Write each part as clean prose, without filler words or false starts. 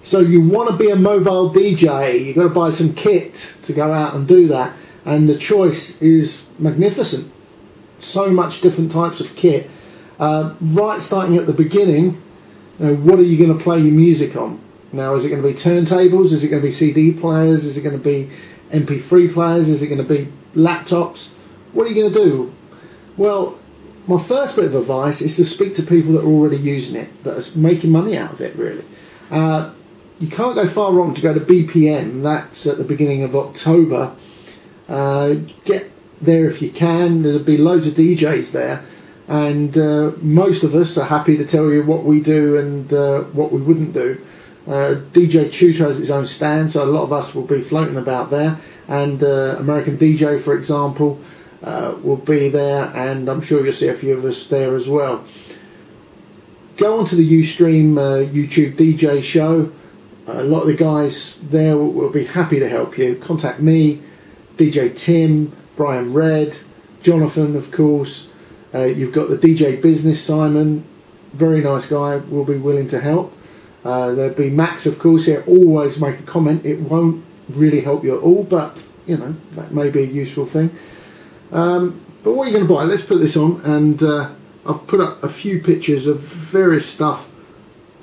So you want to be a mobile DJ, you've got to buy some kit to go out and do that, and the choice is magnificent. So much different types of kit. Right, starting at the beginning, what are you going to play your music on? Now, is it going to be turntables? Is it going to be CD players? Is it going to be MP3 players? Is it going to be laptops? What are you going to do? Well, my first bit of advice is to speak to people that are already using it, that are making money out of it, really. You can't go far wrong to go to BPM. That's at the beginning of October. Get there if you can. There'll be loads of DJs there, and most of us are happy to tell you what we do and what we wouldn't do. DJ Tutor has its own stand, so a lot of us will be floating about there, and American DJ, for example, will be there, and I'm sure you'll see a few of us there as well. Go onto the Ustream YouTube DJ show. A lot of the guys there will be happy to help you. Contact me, DJ Tim, Brian Red, Jonathan, of course. You've got the DJ Business, Simon, very nice guy, will be willing to help. There'll be Max, of course. He'll always make a comment. It won't really help you at all, but you know, that may be a useful thing. But what are you going to buy? Let's put this on, and I've put up a few pictures of various stuff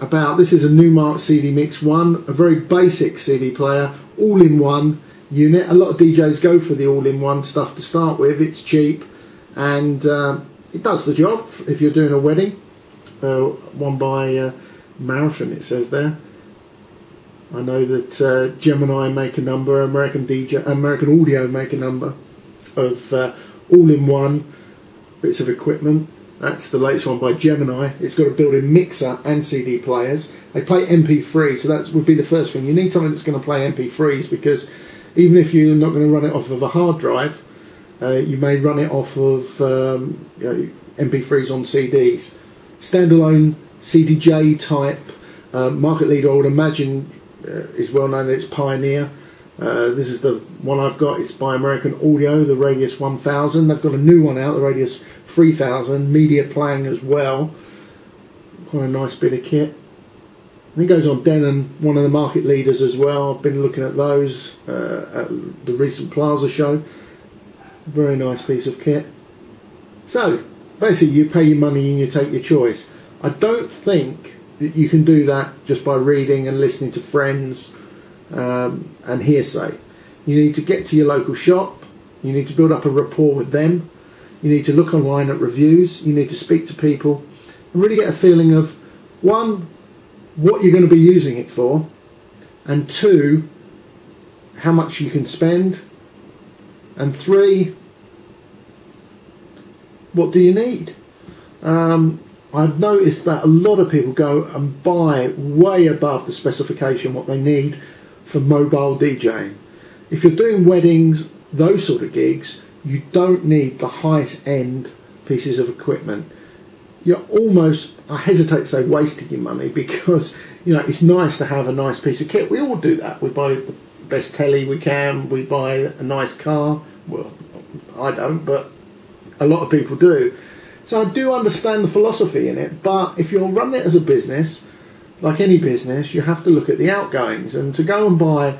about. This is a Numark CD Mix 1, a very basic CD player, all-in-one unit. A lot of DJs go for the all-in-one stuff to start with. It's cheap, and it does the job if you're doing a wedding. One by Marathon, it says there. I know that Gemini make a number, American Audio make a number of all-in-one bits of equipment. That's the latest one by Gemini. It's got a built-in mixer and CD players. They play MP3, so that would be the first thing. You need something that's going to play MP3s, because even if you're not going to run it off of a hard drive, you may run it off of MP3s on CDs. Standalone CDJ type market leader, I would imagine, is well known that it's Pioneer. This is the one I've got. It's by American Audio, the Radius 1000. They've got a new one out, the Radius 3000, media playing as well. Quite a nice bit of kit. I think it goes on Denon, one of the market leaders as well. I've been looking at those at the recent Plaza show. Very nice piece of kit. So basically, you pay your money and you take your choice. I don't think that you can do that just by reading and listening to friends and hearsay. You need to get to your local shop. You need to build up a rapport with them. You need to look online at reviews. You need to speak to people and really get a feeling of, one, what you're going to be using it for, and two, how much you can spend, and three, what do you need? I've noticed that a lot of people go and buy way above the specification what they need for mobile DJing. If you're doing weddings, those sort of gigs, you don't need the highest end pieces of equipment. You're almost, I hesitate to say, wasting your money, because you know it's nice to have a nice piece of kit. We all do that. We buy the best telly we can, we buy a nice car. Well, I don't, but a lot of people do. So I do understand the philosophy in it, but if you're running it as a business, like any business, you have to look at the outgoings. And to go and buy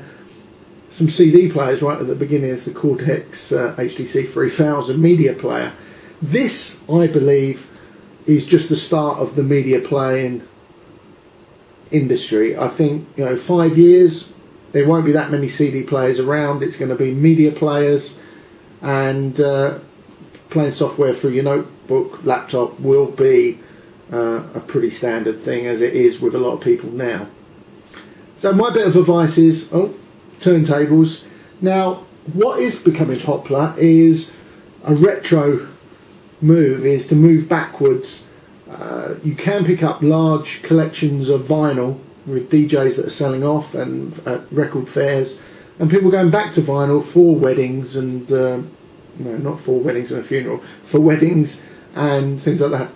some CD players right at the beginning is the Cortex HTC 3000 media player. This, I believe, is just the start of the media playing industry. I think, 5 years, there won't be that many CD players around. It's going to be media players, and playing software through your notebook, laptop will be a pretty standard thing, as it is with a lot of people now. So my bit of advice is, turntables. Now, what is becoming popular is a retro move, is to move backwards. You can pick up large collections of vinyl with DJs that are selling off and at record fairs, and people going back to vinyl for weddings and no, not for weddings and a funeral, for weddings and things like that.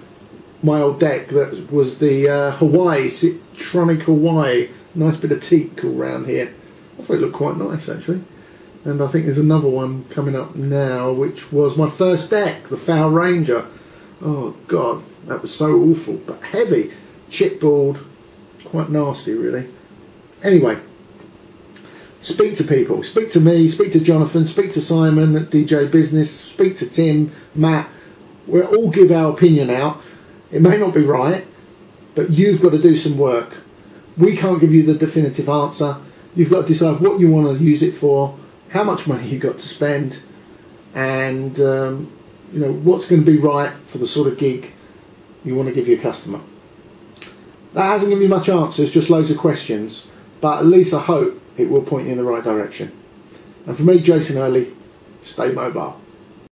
My old deck, that was the Hawaii, Citronic Hawaii, nice bit of teak all round here. I thought it looked quite nice actually. And I think there's another one coming up now, which was my first deck, the Foul Ranger. Oh God, that was so awful, but heavy, chipboard, quite nasty really. Anyway, speak to people. Speak to me, speak to Jonathan, speak to Simon at DJ Business, speak to Tim, Matt. We'll all give our opinion out. It may not be right, but you've got to do some work. We can't give you the definitive answer. You've got to decide what you want to use it for, how much money you've got to spend, and what's going to be right for the sort of gig you want to give your customer. That hasn't given you much answers, just loads of questions, but at least I hope it will point you in the right direction. And for me, Jason Early, stay mobile.